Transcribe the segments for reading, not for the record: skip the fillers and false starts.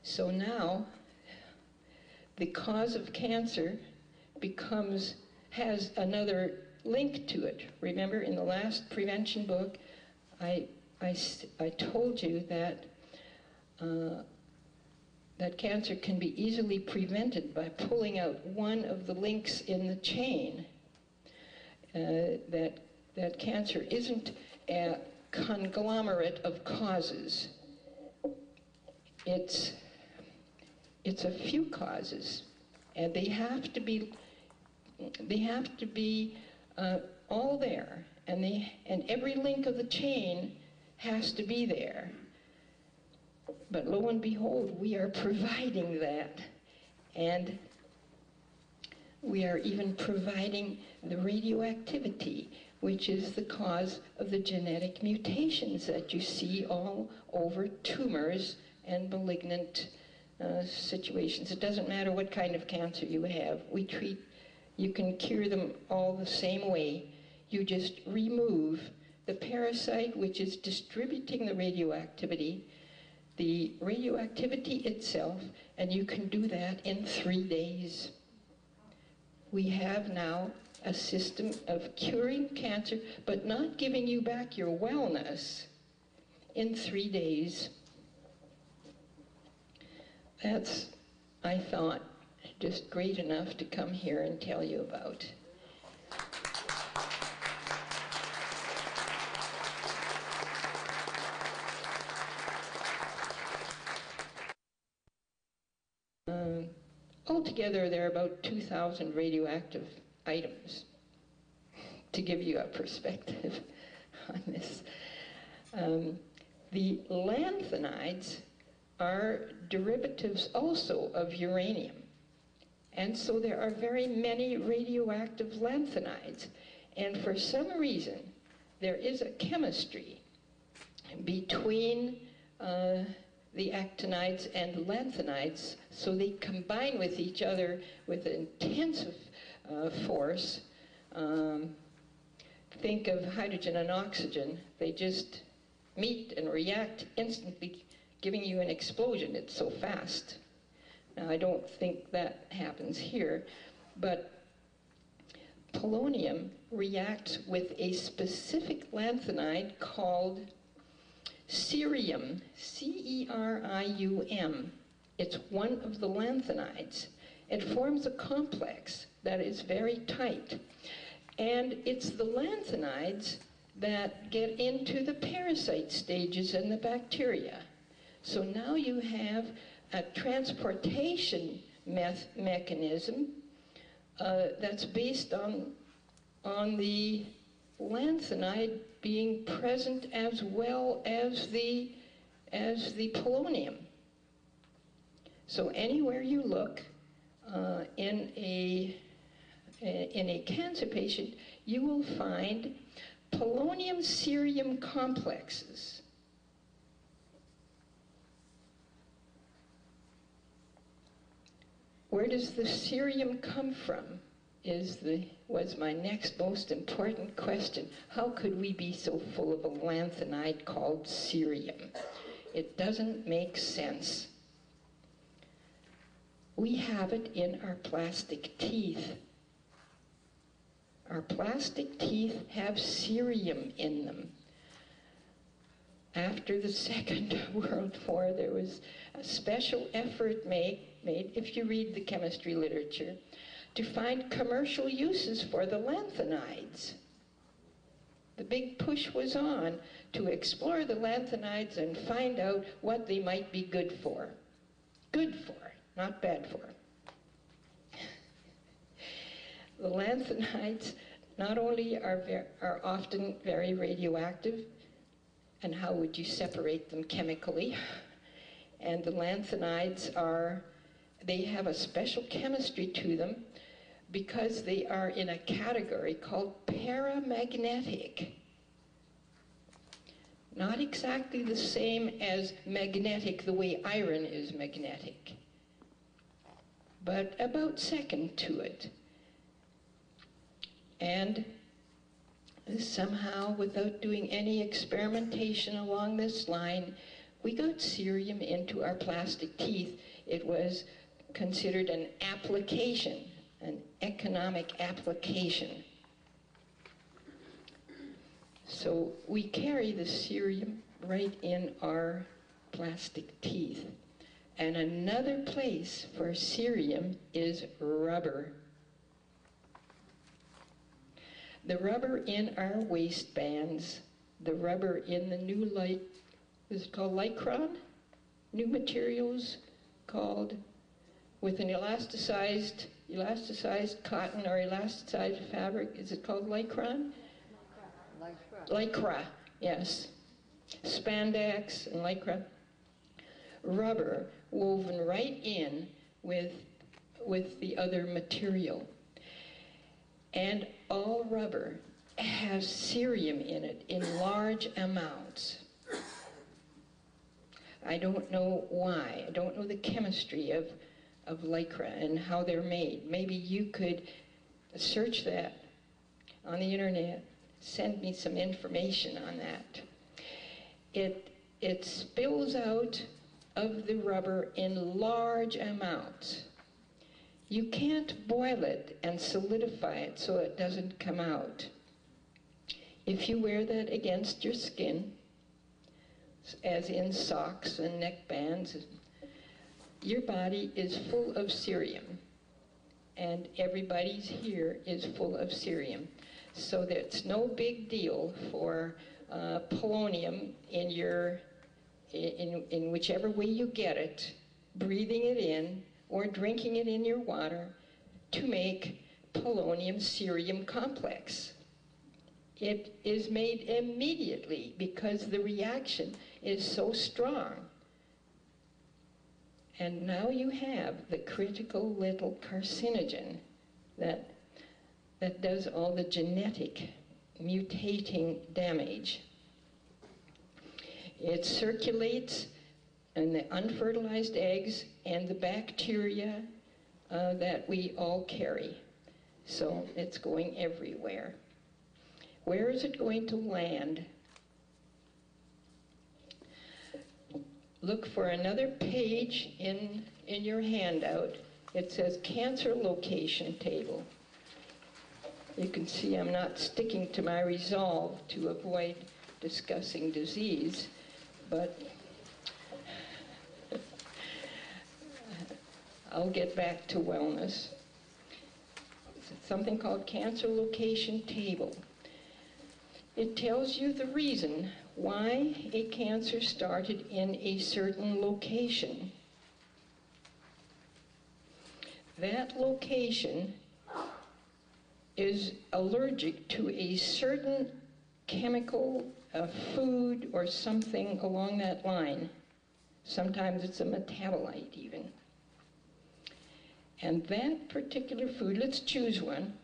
So now, the cause of cancer has another link to it. Remember, in the last prevention book, I told you that that cancer can be easily prevented by pulling out one of the links in the chain. That cancer isn't a conglomerate of causes. It's a few causes, and they have to be all there, and every link of the chain has to be there. But lo and behold, we are providing that, and we are even providing the radioactivity, which is the cause of the genetic mutations that you see all over tumors and malignant situations. It doesn't matter what kind of cancer you have. You can cure them all the same way. You just remove the parasite which is distributing the radioactivity itself, and you can do that in 3 days. We have now a system of curing cancer, but not giving you back your wellness in 3 days. That's, I thought, just great enough to come here and tell you about. Altogether, there are about 2,000 radioactive items, to give you a perspective on this. The lanthanides are derivatives also of uranium. And so there are very many radioactive lanthanides. And for some reason, there is a chemistry between the actinides and the lanthanides, so they combine with each other with intensive force. Think of hydrogen and oxygen. They just meet and react instantly, giving you an explosion. It's so fast. Now, I don't think that happens here, but polonium reacts with a specific lanthanide called cerium, C-E-R-I-U-M. It's one of the lanthanides. It forms a complex that is very tight. And it's the lanthanides that get into the parasite stages in the bacteria. So now you have a transportation mechanism that's based on the lanthanide being present as well as the polonium. So anywhere you look in a cancer patient, you will find polonium-cerium complexes. Where does the cerium come from was my next most important question. How could we be so full of a lanthanide called cerium? It doesn't make sense. We have it in our plastic teeth. Our plastic teeth have cerium in them. After the Second World War, there was a special effort made, if you read the chemistry literature, to find commercial uses for the lanthanides. The big push was on to explore the lanthanides and find out what they might be good for. Good for, not bad for. The lanthanides not only are often very radioactive, and how would you separate them chemically? And the lanthanides they have a special chemistry to them because they are in a category called paramagnetic. Not exactly the same as magnetic, the way iron is magnetic, but about second to it. And somehow, without doing any experimentation along this line, we got cerium into our plastic teeth. It was considered an application, an economic application. So we carry the cerium right in our plastic teeth. And another place for cerium is rubber. The rubber in our waistbands, the rubber in the new is it called Lycron? New materials called, with an elasticized cotton or elasticized fabric, is it called Lycron? Lycra, yes. Spandex and Lycra. Rubber woven right in with the other material. And all rubber has cerium in it in large amounts. I don't know why. I don't know the chemistry of Lycra and how they're made. Maybe you could search that on the internet, send me some information on that. It spills out of the rubber in large amounts. You can't boil it and solidify it so it doesn't come out. If you wear that against your skin, as in socks and neck bands, your body is full of cerium, and everybody's here is full of cerium. So that's no big deal for polonium in whichever way you get it, breathing it in or drinking it in your water to make polonium cerium complex. It is made immediately because the reaction is so strong. And now you have the critical little carcinogen that does all the genetic mutating damage. It circulates in the unfertilized eggs and the bacteria that we all carry. So it's going everywhere. Where is it going to land? Look for another page in your handout. It says cancer location table. You can see I'm not sticking to my resolve to avoid discussing disease, but I'll get back to wellness. It's something called cancer location table. It tells you the reason why a cancer started in a certain location. That location is allergic to a certain chemical, a food, or something along that line. Sometimes it's a metabolite even. And that particular food, let's choose one.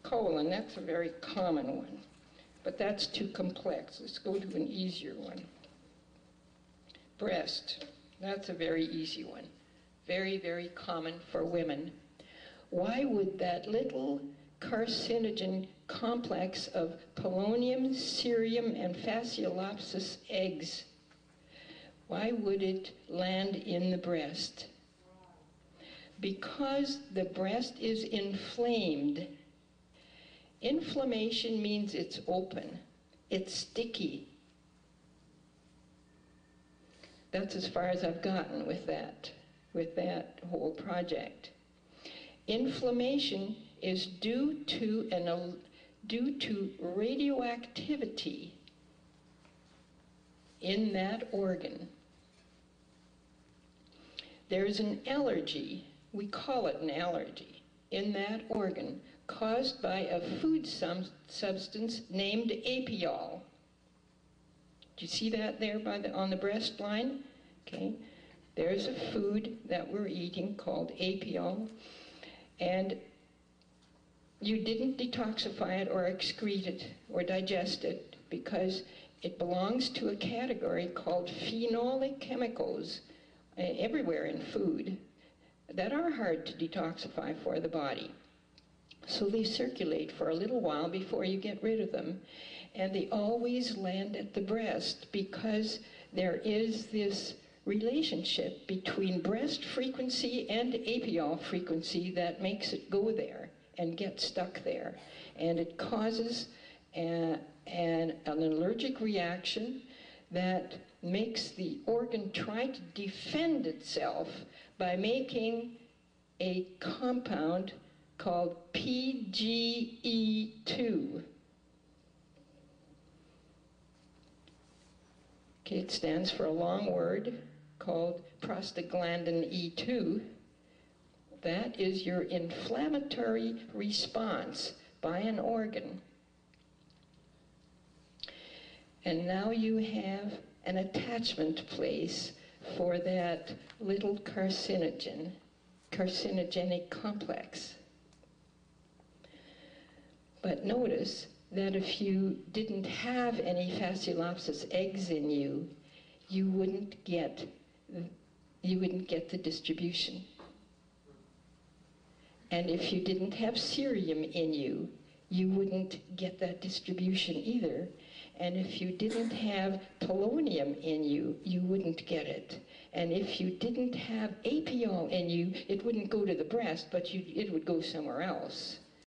Colon, that's a very common one, but that's too complex. Let's go to an easier one. Breast, that's a very easy one. Very, very common for women. Why would that little carcinogen complex of polonium, cerium, and fasciolopsis eggs, why would it land in the breast? Because the breast is inflamed. Inflammation means it's open, it's sticky. That's as far as I've gotten with that whole project. Inflammation is due to radioactivity in that organ. There's an allergy, we call it an allergy, in that organ caused by a food substance named apiol. Do you see that there on the breast line? Okay. There's a food that we're eating called apiol, and you didn't detoxify it or excrete it or digest it because it belongs to a category called phenolic chemicals everywhere in food that are hard to detoxify for the body. So they circulate for a little while before you get rid of them. And they always land at the breast because there is this relationship between breast frequency and apial frequency that makes it go there and get stuck there. And it causes an allergic reaction that makes the organ try to defend itself by making a compound called PGE2. Okay, it stands for a long word called prostaglandin E2. That is your inflammatory response by an organ. And now you have an attachment place for that little carcinogenic complex. But notice that if you didn't have any Fasciolopsis eggs in you, you wouldn't get the distribution. And if you didn't have cerium in you, you wouldn't get that distribution either. And if you didn't have polonium in you, you wouldn't get it. And if you didn't have apiol in you, it wouldn't go to the breast, but it would go somewhere else.